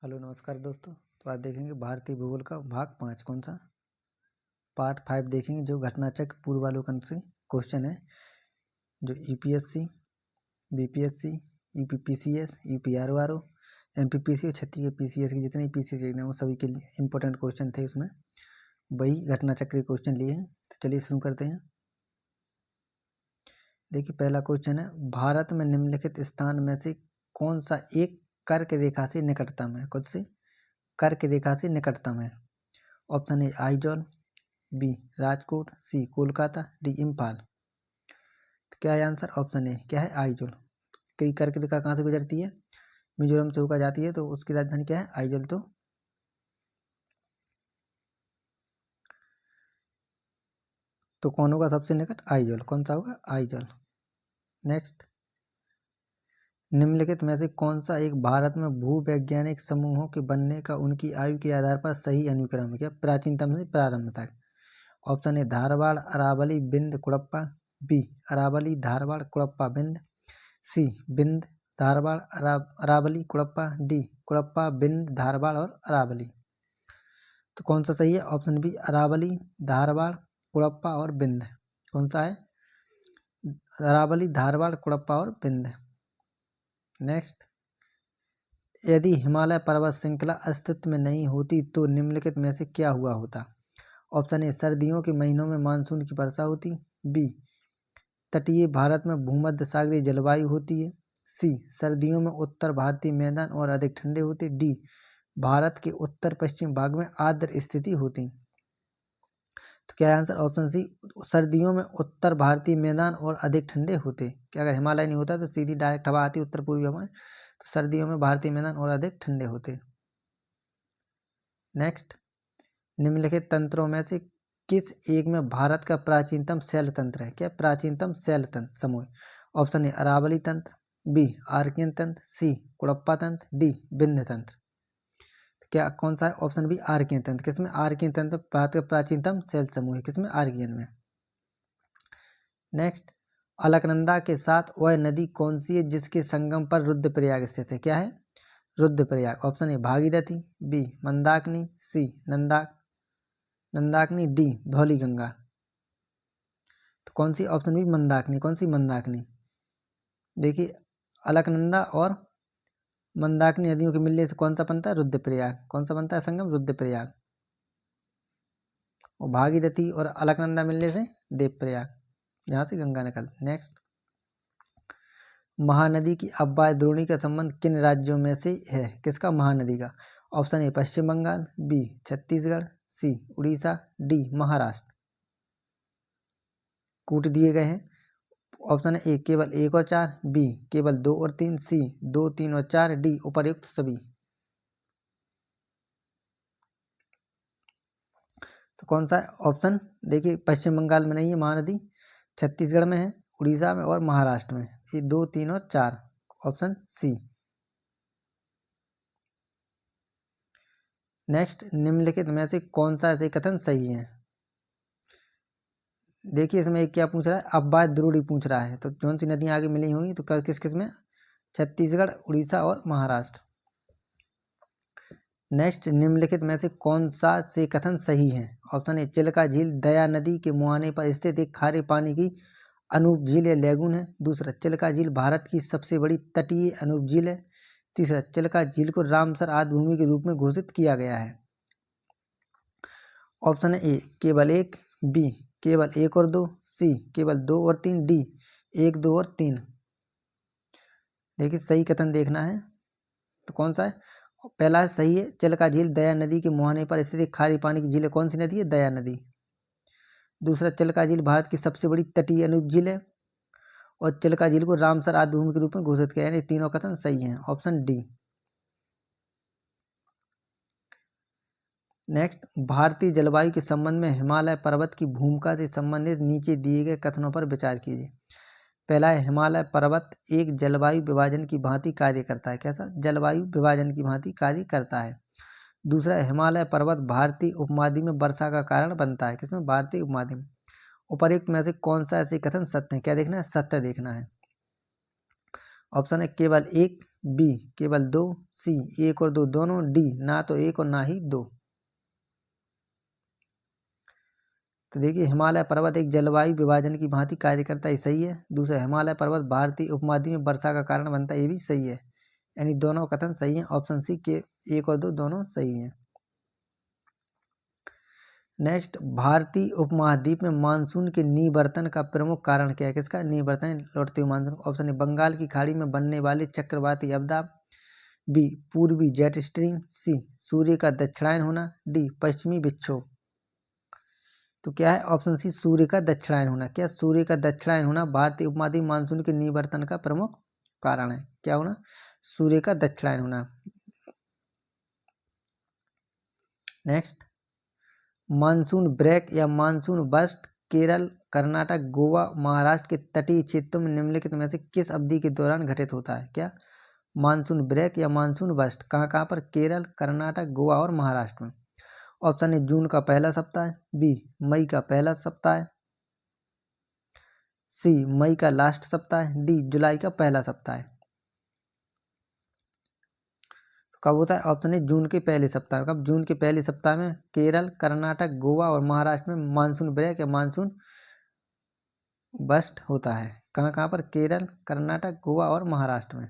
Hello नमस्कार दोस्तों। तो आज देखेंगे भारतीय भूगोल का भाग 5 कौन सा पार्ट 5 देखेंगे, जो घटनाचक्र पूर्वावलोकन से क्वेश्चन है, जो यूपीएससी, बीपीएससी, यूपीपीसीएस, यूपीआरओआरओ, एमपीपीसी और छत्तीसगढ़ पीसीएस की जितने पीसीएस एग्जाम वो सभी के लिए इंपॉर्टेंट क्वेश्चन थे। उसमें वही घटनाचक्र के क्वेश्चन लिए हैं। तो चलिए शुरू करते हैं। देखिए पहला क्वेश्चन है, भारत में निम्नलिखित स्थान में से कौन सा एक कर्क रेखा से निकटतम है? खुद से कर्क रेखा से निकटतम है। Option A Aizawl, B Rajkot, C Kolkata, D Imphal. तो क्या है आंसर? ऑप्शन ए क्या है? आइजॉल। कई कर्क रेखा कहाँ से गुजरती है? मिजोरम से होकर जाती है, तो उसकी राजधानी क्या है? आइजॉल। तो कौन होगा सबसे निकट? आइजॉल। कौन सा होगा? आइजॉल। नेक्स्ट, निम्नलिखित में से कौन सा एक भारत में भूवैज्ञानिक समूहों के बनने का उनकी आयु के आधार पर सही अनुक्रम है? क्या प्राचीनतम से प्रारंभ तक? Option A Dharwad, Aravalli, Vindhya, Cuddapah, B Aravalli, Dharwad, Cuddapah, Vindhya, C Vindhya, Dharwad, Aravalli, Cuddapah, D Cuddapah, Vindhya, Dharwad और अरावली। तो कौन सा सही है? ऑप्शन बी अरावली, धारवाड़, कुड़प्पा और बिंद। कौन सा है? अरावली, धारवाड़, कुड़प्पा और बिंद। नेक्स्ट, यदि हिमालय पर्वत श्रृंखला अस्तित्व में नहीं होती तो निम्नलिखित में से क्या हुआ होता? ऑप्शन ए सर्दियों के महीनों में मानसून की वर्षा होती, बी तटीय भारत में भूमध्य सागरीय जलवायु होती है, सी सर्दियों में उत्तर भारतीय मैदान और अधिक ठंडे होते, डी भारत के उत्तर पश्चिम भाग में आर्द्र स्थिति होती। तो क्या है आंसर? ऑप्शन सी सर्दियों में उत्तर भारतीय मैदान और अधिक ठंडे होते। क्या अगर हिमालय नहीं होता तो सीधी डायरेक्ट हवा आती उत्तर पूर्वी हवाएं, तो सर्दियों में भारतीय मैदान और अधिक ठंडे होते। नेक्स्ट, निम्नलिखित तंत्रों में से किस एक में भारत का प्राचीनतम शैल तंत्र है? क्या प्राचीनतम शैल तंत्र समूह? ऑप्शन ए अरावली तंत्र, बी आर्कियन तंत्र, सी कुड़प्पा तंत्र, डी विंध्य तंत्र। क्या कौन सा है? ऑप्शन बी आर्कियन तंत्र। किसमें? आर्कियन तंत्र भारत का प्राचीनतम शैल समूह है। किसमें? आर्कियन में। नेक्स्ट, अलकनंदा के साथ वह नदी कौन सी है जिसके संगम पर रुद्रप्रयाग स्थित है? क्या है? Rudraprayag. Option A Bhagirathi, B Mandakini, C Nandakini, D Dhauliganga. तो कौन सी? Option B Mandakini. कौन सी? मंदाकिनी। देखिए अलकनंदा और मंदाकिनी नदियों के मिलने से कौन सा बनता है? रुद्रप्रयाग। कौन सा बनता है संगम? रुद्रप्रयाग। और भागीरथी और अलकनंदा मिलने से देवप्रयाग, यहाँ से गंगा निकल। नेक्स्ट, महानदी की अपवाय द्रोणी का संबंध किन राज्यों में से है? किसका? महानदी का। Option A Paschim Bengal, B Chhattisgarh, C Orissa, D Maharashtra. कूट दिए गए हैं। ऑप्शन है ए केवल 1 और 4, बी केवल 2 और 3, सी 2, 3 और 4, डी उपर्युक्त सभी। तो कौन सा है ऑप्शन? देखिए पश्चिम बंगाल में नहीं है महानदी, छत्तीसगढ़ में है, उड़ीसा में और महाराष्ट्र में। ये 2, 3 और 4, ऑप्शन सी। नेक्स्ट, निम्नलिखित में से कौन सा ऐसे कथन सही है? देखिए इसमें एक क्या पूछ रहा है? अपवाय द्रोणी पूछ रहा है। तो कौन सी नदियाँ आगे मिली हुई? तो किस किस में? छत्तीसगढ़, उड़ीसा और महाराष्ट्र। नेक्स्ट, निम्नलिखित में से कौन सा से कथन सही है? ऑप्शन ए चिल्का झील दया नदी के मुहाने पर स्थित एक खारे पानी की अनूप झील या लेगून है। दूसरा, चिल्का झील भारत की सबसे बड़ी तटीय अनूप झील है। तीसरा, चिल्का झील को रामसर आदि भूमि के रूप में घोषित किया गया है। ऑप्शन है ए केवल 1, बी केवल 1 और 2, सी केवल 2 और 3, डी 1, 2 और 3। देखिए सही कथन देखना है तो कौन सा है? पहला है सही है, चिल्का झील दया नदी के मुहाने पर स्थित एक खारे पानी की झील है। कौन सी नदी है? दया नदी। दूसरा, चिल्का झील भारत की सबसे बड़ी तटीय अनूप झील है। और चिल्का झील को रामसर आदि भूमि के रूप में घोषित किया, यानी तीनों कथन सही हैं। Option D. नेक्स्ट, भारतीय जलवायु के संबंध में हिमालय पर्वत की भूमिका से संबंधित नीचे दिए गए कथनों पर विचार कीजिए। पहला है, हिमालय पर्वत एक जलवायु विभाजन की भांति कार्य करता है। कैसा? जलवायु विभाजन की भांति कार्य करता है। दूसरा है, हिमालय पर्वत भारतीय उपमहाद्वीप में वर्षा का कारण बनता है। किसमें? भारतीय उपमहाद्वीप में। उपर्युक्त में से कौन सा ऐसे कथन सत्य है? क्या देखना है? सत्य देखना है। ऑप्शन है केवल 1, बी केवल 2, सी 1 और 2 दोनों, डी ना तो 1 और ना ही 2। तो देखिए हिमालय पर्वत एक जलवायु विभाजन की भांति कार्य करता है, ये सही है। दूसरा, हिमालय पर्वत भारतीय उपमहाद्वीप में वर्षा का कारण बनता है, ये भी सही है। यानी दोनों कथन सही हैं। ऑप्शन सी के 1 और 2 दोनों सही हैं। नेक्स्ट, भारतीय उपमहाद्वीप में मानसून के निवर्तन का प्रमुख कारण क्या है? किसका निवर्तन? लौटते हुए मानसून। ऑप्शन ए बंगाल की खाड़ी में बनने वाले चक्रवाती आपदा, बी पूर्वी जेट स्ट्रीम, सी सूर्य का दक्षिणायन होना, डी पश्चिमी विक्षोभ। तो क्या है? ऑप्शन सी सूर्य का दक्षिणायन होना। क्या सूर्य का दक्षिणायन होना भारतीय उपमहाद्वीप मानसून के निवर्तन का प्रमुख कारण है? क्या होना? सूर्य का दक्षिणायन होना। नेक्स्ट, मानसून ब्रेक या मानसून बस्ट केरल, कर्नाटक, गोवा, महाराष्ट्र के तटीय क्षेत्रों में निम्नलिखित में से किस अवधि के दौरान घटित होता है? क्या मानसून ब्रेक या मानसून बस्ट कहाँ कहाँ पर? केरल, कर्नाटक, गोवा और महाराष्ट्र में। ऑप्शन ए जून का पहला सप्ताह, बी मई का पहला सप्ताह, सी मई का लास्ट सप्ताह, डी जुलाई का पहला सप्ताह। कब होता है? ऑप्शन ए जून के पहले सप्ताह। कब? जून के पहले सप्ताह में केरल, कर्नाटक, गोवा और महाराष्ट्र में मानसून ब्रेक या मानसून बस्ट होता है। कहाँ कहाँ पर? केरल, कर्नाटक, गोवा और महाराष्ट्र में।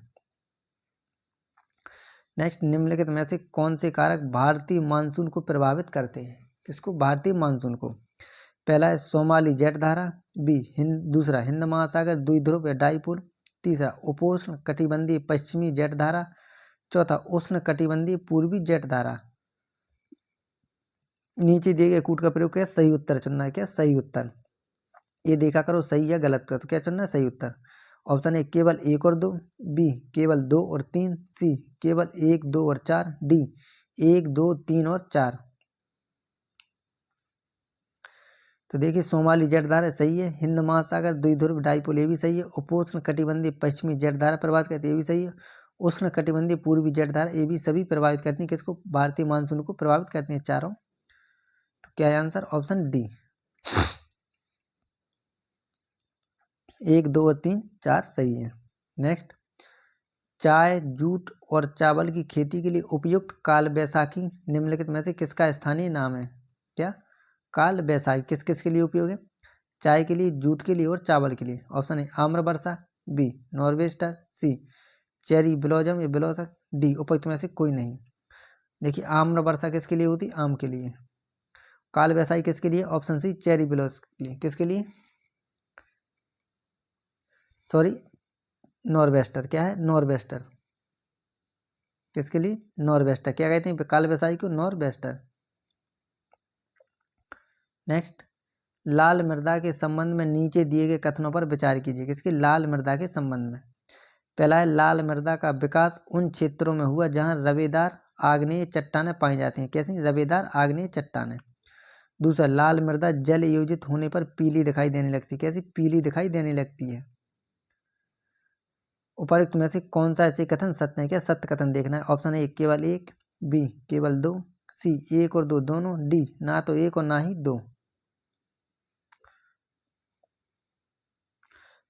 नेक्स्ट, निम्नलिखित में से कौन से कारक भारतीय मानसून को प्रभावित करते हैं? किसको? भारतीय मानसून को। पहला है सोमाली जेट धारा, बी दूसरा हिंद महासागर द्विध्रुव या डाइपोल, तीसरा उपोष्ण कटिबंधीय पश्चिमी जेट धारा, चौथा उष्ण कटिबंधीय पूर्वी जेट धारा। नीचे दिए गए कूट का प्रयोग किया, सही उत्तर चुनना है। क्या सही उत्तर? ये देखा करो सही या गलत का। तो क्या चुनना है? सही उत्तर। ऑप्शन ए केवल 1 और 2, बी केवल 2 और 3, सी केवल 1, 2 और 4, डी 1, 2, 3 और 4। तो देखिए सोमाली जेट धारा सही है, हिंद महासागर द्विध्रुव डाइपोल ये भी सही है, उपोष्ण कटिबंधीय पश्चिमी जेट धारा प्रभावित करती है, ये भी सही है, उष्ण कटिबंधीय पूर्वी जेट धारा ये भी सभी प्रभावित करती है। किसको? भारतीय मानसून को प्रभावित करती है चारों। तो क्या है आंसर? ऑप्शन डी 1, 2 और 3, 4 सही है। नेक्स्ट, चाय, जूट और चावल की खेती के लिए उपयुक्त काल बैसाखी निम्नलिखित में से किसका स्थानीय नाम है? क्या काल बैसाखी किस किस के लिए उपयोग है? चाय के लिए, जूट के लिए और चावल के लिए। ऑप्शन ए आम्र वर्षा, B nor'wester, C cherry blossom या ब्लॉसम, डी उपयुक्त में से कोई नहीं। देखिए आम्र वर्षा किसके लिए होती? आम के लिए। काल बैसाखी किसके लिए? ऑप्शन सी चेरी ब्लॉसम के लिए। किसके लिए? Sorry nor'wester. क्या है? नॉर्वेस्टर। किसके लिए? नॉर्वेस्टर। क्या कहते हैं काल बैसाखी को? नॉर्वेस्टर। नेक्स्ट, लाल मृदा के संबंध में नीचे दिए गए कथनों पर विचार कीजिए। किसके? लाल मृदा के संबंध में। पहला है लाल मृदा का विकास उन क्षेत्रों में हुआ जहां रवेदार आग्नेय चट्टानें पाई जाती हैं। कैसी? रवेदार आग्नेय चट्टानें। दूसरा, लाल मृदा जल योजित होने पर पीली दिखाई देने लगती है। कैसी? पीली दिखाई देने लगती है। उपरोक्त में से कौन सा ऐसे कथन सत्य है? क्या सत्य कथन देखना है। ऑप्शन ए केवल 1, बी केवल 2, सी 1 और 2 दोनों, डी ना तो 1 और ना ही 2।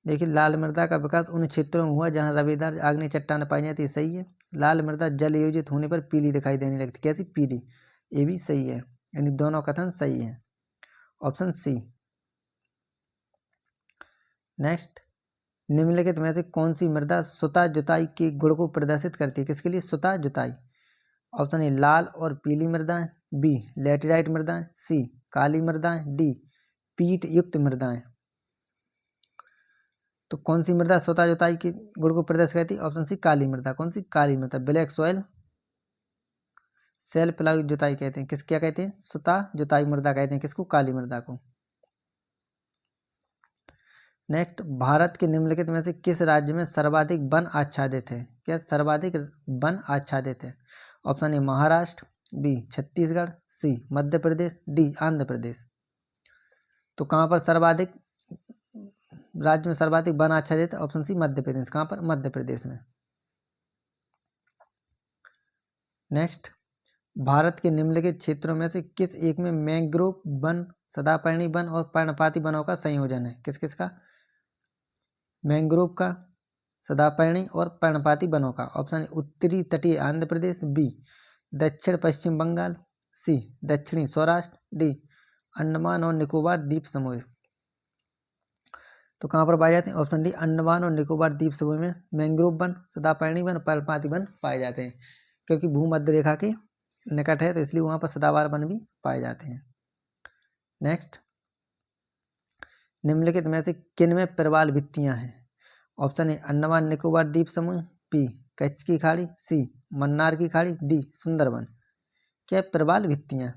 देखिए लाल मृदा का विकास उन क्षेत्रों में हुआ जहां रवेदार आग्नेय चट्टानें पाई जाती है, सही है। लाल मृदा जल योजित होने पर पीली दिखाई देने लगती। कैसी? पीली, ये भी सही है। यानी दोनों कथन सही है। ऑप्शन सी। नेक्स्ट, निम्नलिखित में से कौन सी मृदा स्वतः जुताई के गुण को प्रदर्शित करती है? किसके लिए? स्वतः जुताई। ऑप्शन ए लाल और पीली मृदाएं, बी लैटेराइट मृदाएं, सी काली मृदाएं, डी पीट युक्त मृदाएं। तो कौन सी मृदा स्वतः जुताई के गुण को प्रदर्शित करती है? ऑप्शन सी काली मृदा। कौन सी? काली मृदा। ब्लैक सॉइल सेल्फ प्लाऊ जुताई कहते हैं। किस क्या कहते हैं? स्वतः जुताई मृदा कहते हैं। किसको? काली मृदा को। नेक्स्ट, भारत के निम्नलिखित में से किस राज्य में सर्वाधिक वन आच्छादित है? क्या सर्वाधिक वन आच्छादित है? Option A Maharashtra, B Chhattisgarh, C Madhya Pradesh, D Andhra Pradesh. तो कहाँ पर सर्वाधिक राज्य में सर्वाधिक वन आच्छादित है? ऑप्शन सी मध्य प्रदेश। कहाँ पर? मध्य प्रदेश में। नेक्स्ट, भारत के निम्नलिखित क्षेत्रों में से किस एक में मैंग्रोव वन, सदापर्णी वन और पर्णपाती वनों का संयोजन है? किस किस का? मैंग्रोव का, सदापर्णी और पर्णपाती वनों का। ऑप्शन ए उत्तरी तटीय आंध्र प्रदेश, बी दक्षिण पश्चिम बंगाल, सी दक्षिणी सौराष्ट्र, डी अंडमान और निकोबार द्वीप समूह। तो कहाँ पर पाए जाते हैं? ऑप्शन डी अंडमान और निकोबार द्वीप समूह में मैंग्रोव वन, सदापर्णी वन, पर्णपाती वन पाए जाते हैं, क्योंकि भूमध्य रेखा के निकट है तो इसलिए वहाँ पर सदाबहार वन भी पाए जाते हैं। नेक्स्ट, निम्नलिखित में से किन में प्रवाल भित्तियाँ हैं? ऑप्शन ए अंडमान निकोबार द्वीप समूह, बी कच्छ की खाड़ी, सी मन्नार की खाड़ी, डी सुंदरबन। क्या प्रवाल भित्तियाँ?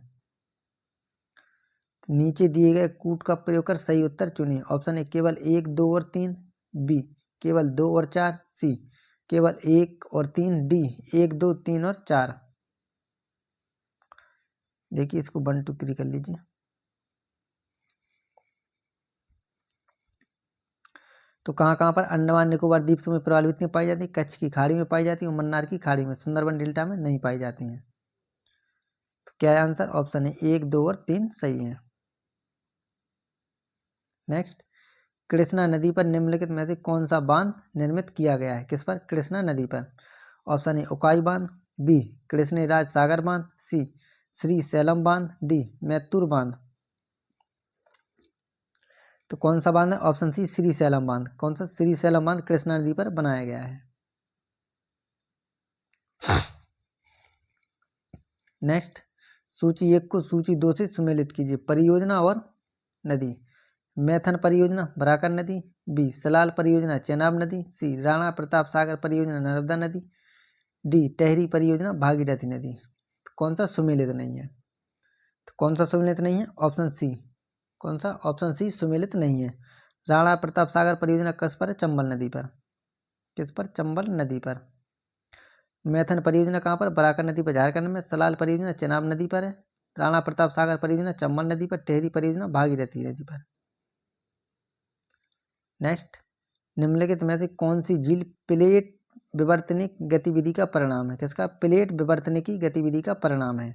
नीचे दिए गए कूट का प्रयोग कर सही उत्तर चुनिए। ऑप्शन ए केवल 1, 2 और 3, बी केवल 2 और 4, सी केवल 1 और 3, डी 1, 2, 3 और 4। देखिए इसको 1, 2, 3 कर लीजिए। तो कहाँ कहाँ पर अंडमान निकोबार द्वीप समूह में प्रवाल भित्तियाँ पाई जाती है? कच्छ की खाड़ी में पाई जाती है और मन्नार की खाड़ी में, सुंदरबन डेल्टा में नहीं पाई जाती हैं। तो क्या है आंसर? ऑप्शन है 1, 2 और 3 सही है। नेक्स्ट, कृष्णा नदी पर निम्नलिखित में से कौन सा बांध निर्मित किया गया है? किस पर? कृष्णा नदी पर। ऑप्शन ए उकाई बांध, बी कृष्णराज सागर बांध, सी श्री सैलम बांध, डी मैत्तूर बांध। तो कौन सा बांध है? ऑप्शन सी श्री सैलम बांध। कौन सा? श्री सैलम बांध कृष्णा नदी पर बनाया गया है। नेक्स्ट, सूची 1 को सूची 2 से सुमेलित कीजिए। परियोजना और नदी। मैथन परियोजना बराकर नदी, बी सलाल परियोजना चेनाब नदी, सी राणा प्रताप सागर परियोजना नर्मदा नदी, डी टेहरी परियोजना भागीरथी नदी। तो कौन सा सुमेलित नहीं है? तो कौन सा सुमेलित नहीं है? Option C. कौन सा? ऑप्शन सी सुमेलित नहीं है। राणा प्रताप सागर परियोजना किस पर है? चंबल नदी पर। किस पर? चंबल नदी पर। मैथन परियोजना कहाँ पर? बराकर नदी पर झारखंड में। सलाल परियोजना चेनाब नदी पर है। राणा प्रताप सागर परियोजना चंबल नदी पर। टेहरी परियोजना भागीरथी नदी पर। नेक्स्ट, निम्नलिखित में से कौन सी झील प्लेट विवर्तनिक गतिविधि का परिणाम है? किसका? प्लेट विवर्तनिकी गतिविधि का परिणाम है।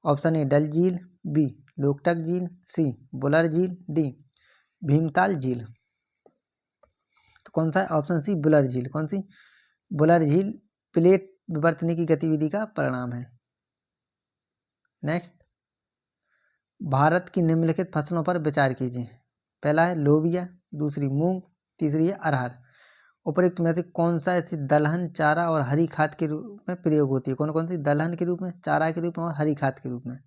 ऑप्शन ए डल झील, बी लोकटक झील, सी बुलर झील, डी भीमताल झील। तो कौन सा है? ऑप्शन सी बुलर झील। कौन सी? बुलर झील प्लेट विवर्तनिकी गतिविधि का परिणाम है। नेक्स्ट, भारत की निम्नलिखित फसलों पर विचार कीजिए। पहला है लोबिया, दूसरी मूंग, तीसरी है अरहर। उपरोक्त में से कौन सा ऐसी दलहन, चारा और हरी खाद के रूप में प्रयोग होती है? कौन कौन सी? दलहन के रूप में, चारा के रूप में और हरी खाद के रूप में।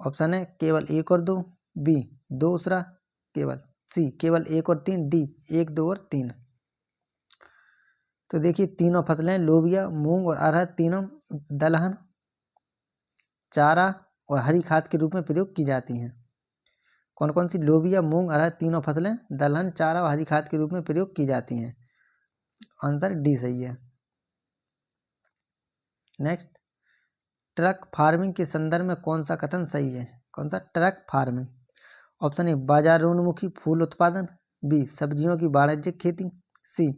ऑप्शन है केवल 1 और 2, बी दूसरा केवल, सी केवल 1 और 3, डी 1, 2 और 3। तो देखिए तीनों फसलें लोबिया, मूंग और अरहर तीनों दलहन, चारा और हरी खाद के रूप में प्रयोग की जाती हैं। कौन कौन सी? लोबिया, मूंग, अरहर तीनों फसलें दलहन, चारा और हरी खाद के रूप में प्रयोग की जाती हैं। आंसर डी सही है। नेक्स्ट, ट्रक फार्मिंग के संदर्भ में कौन सा कथन सही है? कौन सा? Truck farming. ऑप्शन ए बाजारोन्मुखी फूल उत्पादन, बी सब्जियों की वाणिज्यिक खेती, सी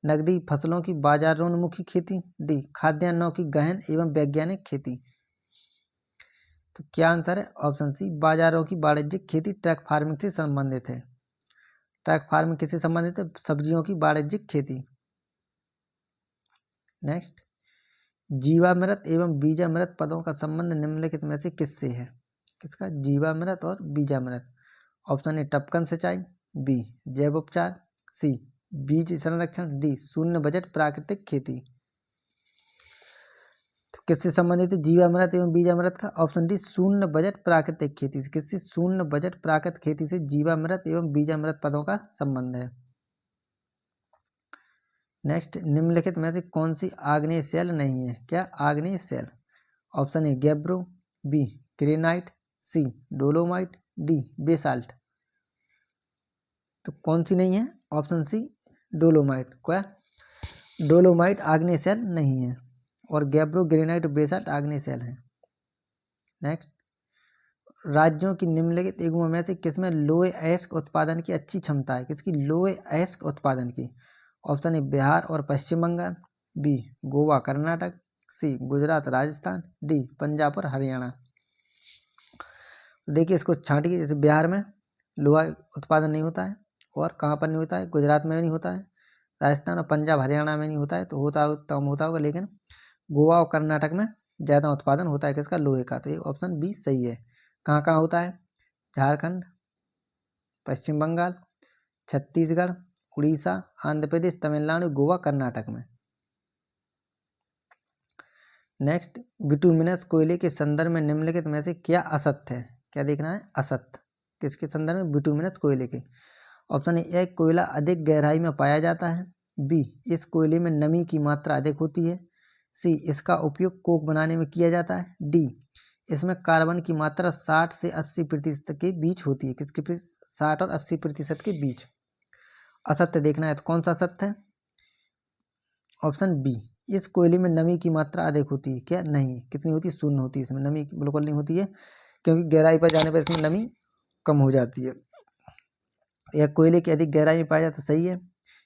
नकदी फसलों की बाजारोन्मुखी खेती, डी खाद्यान्नों की गहन एवं वैज्ञानिक खेती। तो क्या आंसर है? ऑप्शन सी बाजारों की वाणिज्यिक खेती ट्रक फार्मिंग से संबंधित है। ट्रक फार्मिंग किससे संबंधित है? सब्जियों की वाणिज्यिक खेती। नेक्स्ट, जीवामृत एवं बीजामृत पदों का संबंध निम्नलिखित में से किससे है? किसका? जीवामृत और बीजामृत। ऑप्शन ए टपकन सिंचाई, बी जैव उपचार, सी बीज संरक्षण, डी शून्य बजट प्राकृतिक खेती। तो किससे संबंधित है जीवामृत एवं बीजामृत का? ऑप्शन डी शून्य बजट प्राकृतिक खेती से। किससे? शून्य बजट प्राकृतिक खेती से जीवामृत एवं बीजामृत पदों का संबंध है। नेक्स्ट, निम्नलिखित में से कौन सी आग्नेय शैल नहीं है? क्या? आग्नेय शैल। Option A gabbro, B granite, C dolomite, D basalt. तो कौन सी नहीं है? Option C dolomite. क्या? डोलोमाइट आग्नेय शैल नहीं है और गैब्रो, ग्रेनाइट, बेसाल्ट आग्नेय शैल है। नेक्स्ट, राज्यों की निम्नलिखित एवं में से किसमें लोहे अयस्क उत्पादन की अच्छी क्षमता है? किसकी? लोहे अयस्क उत्पादन की। ऑप्शन ए बिहार और पश्चिम बंगाल, बी गोवा कर्नाटक, सी गुजरात राजस्थान, डी पंजाब और हरियाणा। देखिए इसको छांटिए। जैसे बिहार में लोहा उत्पादन नहीं होता है और कहाँ पर नहीं होता है? गुजरात में भी नहीं होता है, राजस्थान और पंजाब हरियाणा में नहीं होता है, तो होता कम होता होगा, लेकिन गोवा और कर्नाटक में ज़्यादा उत्पादन होता है किसका, लोहे का। तो ये ऑप्शन बी सही है। कहाँ कहाँ होता है, झारखंड, पश्चिम बंगाल, छत्तीसगढ़, उड़ीसा, आंध्र प्रदेश, तमिलनाडु, गोवा, कर्नाटक में। नेक्स्ट, बिटुमिनस कोयले के संदर्भ में निम्नलिखित में से क्या असत्य है। क्या देखना है, असत्य किसके संदर्भ में, बिटुमिनस कोयले के। ऑप्शन ए, कोयला अधिक गहराई में पाया जाता है। बी, इस कोयले में नमी की मात्रा अधिक होती है। सी, इसका उपयोग कोक बनाने में किया जाता है। डी, इसमें कार्बन की मात्रा 60 से 80% के बीच होती है। किसके 60 और 80% के बीच। असत्य देखना है, तो कौन सा असत्य है, ऑप्शन बी, इस कोयले में नमी की मात्रा अधिक होती है। क्या, नहीं, कितनी होती है, शून्य होती है, इसमें नमी बिल्कुल नहीं होती है, क्योंकि गहराई पर जाने पर इसमें नमी कम हो जाती है। यह कोयले की अधिक गहराई में पाया जाता, सही है।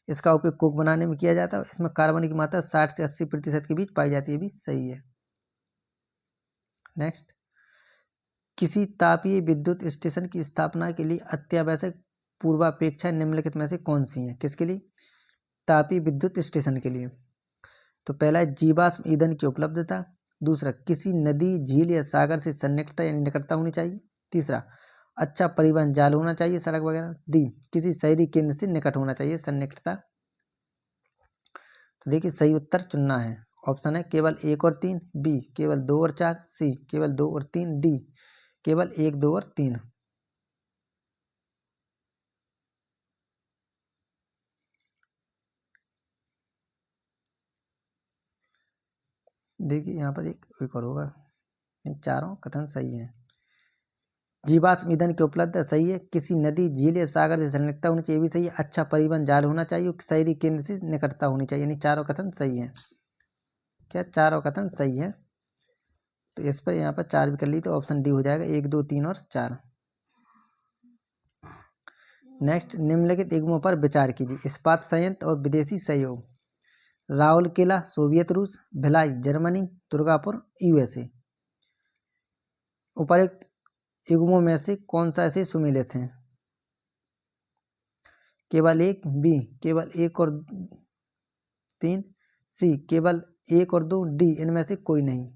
इसका उपयोग कोक बनाने में किया जाता है। इसमें कार्बन की मात्रा 60 से 80% के बीच पाई जाती है, भी सही है। नेक्स्ट, किसी तापीय विद्युत स्टेशन की स्थापना के लिए अत्यावश्यक पूर्वापेक्षा निम्नलिखित में से कौन सी है। किसके लिए, तापीय विद्युत स्टेशन के लिए। तो पहला है जीवाश्म ईंधन की उपलब्धता। दूसरा, किसी नदी, झील या सागर से सन्निकटता यानी निकटता होनी चाहिए। तीसरा, अच्छा परिवहन जाल होना चाहिए, सड़क वगैरह। डी, किसी शहरी केंद्र से निकट होना चाहिए, सन्निकटता। तो देखिए सही उत्तर चुनना है। ऑप्शन है केवल 1 और 3, बी केवल 2 और 4, सी केवल 2 और 3, डी केवल 1, 2 और 3। देखिए यहाँ पर एक और होगा, नहीं, चारों कथन सही है। जीवाश्म ईंधन की उपलब्धता सही है। किसी नदी, झील या सागर से सन्निकटता होनी चाहिए, भी सही है। अच्छा परिवहन जाल होना चाहिए, शहरी केंद्र से निकटता होनी चाहिए, यानी चारों कथन सही है। क्या, चारों कथन सही है। तो इस पर यहाँ पर 4 भी कर ली, तो ऑप्शन डी हो जाएगा, 1, 2, 3 और 4। नेक्स्ट, निम्नलिखित इकाइयों पर विचार कीजिए। इस्पात संयंत्र और विदेशी सहयोग। राउरकेला सोवियत रूस, भिलाई जर्मनी, दुर्गापुर यूएसए। उपर्युक्त इकाइयों में से कौन सा ऐसे सुमेलित हैं। केवल 1, बी केवल 1 और 3, सी केवल 1 और 2, डी इनमें से कोई नहीं।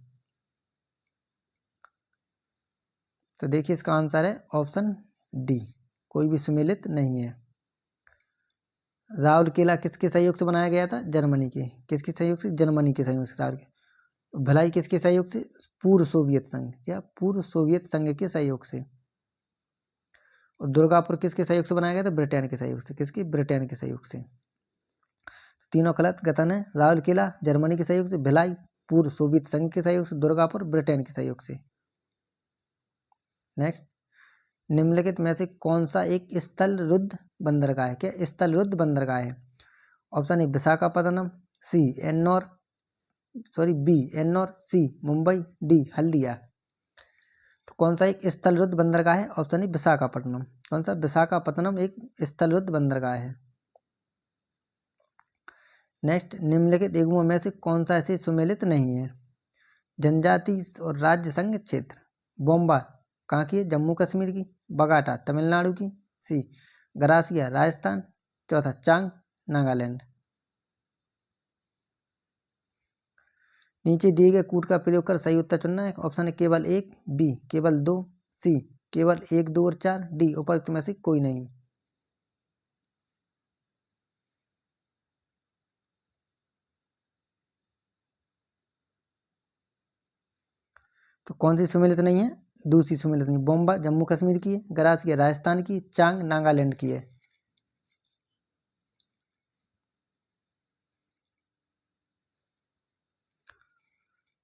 तो देखिए इसका आंसर है ऑप्शन डी, कोई भी सुमेलित नहीं है। राउरकेला किसके सहयोग से बनाया गया था, जर्मनी के। किसके सहयोग से, जर्मनी के सहयोग से राउरकेला। भिलाई किसके सहयोग से, पूर्व सोवियत संघ या पूर्व सोवियत संघ के सहयोग से। और दुर्गापुर किसके सहयोग से बनाया गया था, ब्रिटेन के सहयोग से। किसकी, ब्रिटेन के सहयोग से। तीनों गलत कथन है। राउरकेला जर्मनी के सहयोग से, भिलाई पूर्व सोवियत संघ के सहयोग से, दुर्गापुर ब्रिटेन के सहयोग से। नेक्स्ट, निम्नलिखित में से कौन सा एक स्थल रुद्ध बंदरगाह है। क्या, स्थल रुद्ध बंदरगाह है। Option A Visakhapatnam, C Ennore, B Ennore, C Mumbai, D Haldia. तो कौन सा एक स्थल रुद्ध बंदरगाह है, ऑप्शन ए विशाखापट्टनम। कौन सा, विशाखापत्तनम एक स्थल रुद्ध बंदरगाह है। नेक्स्ट, निम्नलिखित इकाइयों में से कौन सा ऐसे सुमेलित नहीं है। जनजाति और राज्य संघ क्षेत्र। बोम्बा कहाँ की है, जम्मू कश्मीर की। बगाटा तमिलनाडु की। सी गरासिया राजस्थान। चौथा, चांग नागालैंड। नीचे दिए गए कूट का प्रयोग कर सही उत्तर चुनना है। ऑप्शन है केवल 1, बी केवल 2, सी केवल 1, 2 और 4, डी उपर्युक्त में से कोई नहीं। तो कौन सी सुमेलित नहीं है, दूसरी सुमेलित नहीं। बोम्बा जम्मू कश्मीर की है, गरासिया राजस्थान की, चांग नागालैंड की है।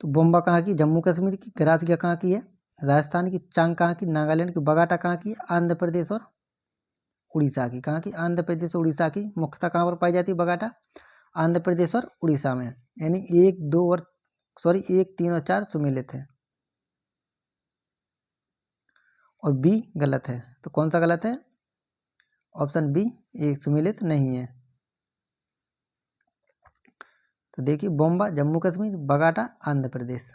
तो बोम्बा कहाँ की, जम्मू कश्मीर की। गरासिया कहाँ की है, राजस्थान की। चांग कहाँ की, नागालैंड की। बगाटा कहाँ की, आंध्र प्रदेश और उड़ीसा की। कहाँ की, आंध्र प्रदेश और उड़ीसा की। मुख्यतः कहाँ पर पाई जाती है बगाटा, आंध्र प्रदेश और उड़ीसा में। यानी 1, 2 और 1, 3 और 4 सुमेलित है और बी गलत है। तो कौन सा गलत है, ऑप्शन बी एक सुमेलित नहीं है। तो देखिए बोम्बा जम्मू कश्मीर, बगाटा आंध्र प्रदेश,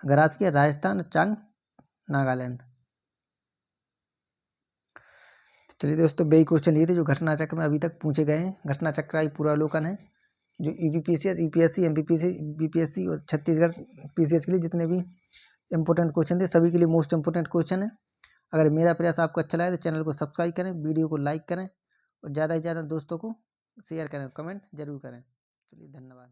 गरासिया राजस्थान और चांग नागालैंड। चलिए दोस्तों, वही क्वेश्चन लिए थे जो घटना चक्र में अभी तक पूछे गए हैं। घटना चक्र का पूर्वावलोकन है जो यूपीपीसीएस, ईपीएससी, एमपीपीसी, बीपीएससी और छत्तीसगढ़ पीसीएस के लिए जितने भी इंपॉर्टेंट क्वेश्चन थे सभी के लिए मोस्ट इंपॉर्टेंट क्वेश्चन है। अगर मेरा प्रयास आपको अच्छा लगे तो चैनल को सब्सक्राइब करें, वीडियो को लाइक करें और ज़्यादा से ज़्यादा दोस्तों को शेयर करें, कमेंट जरूर करें। चलिए धन्यवाद।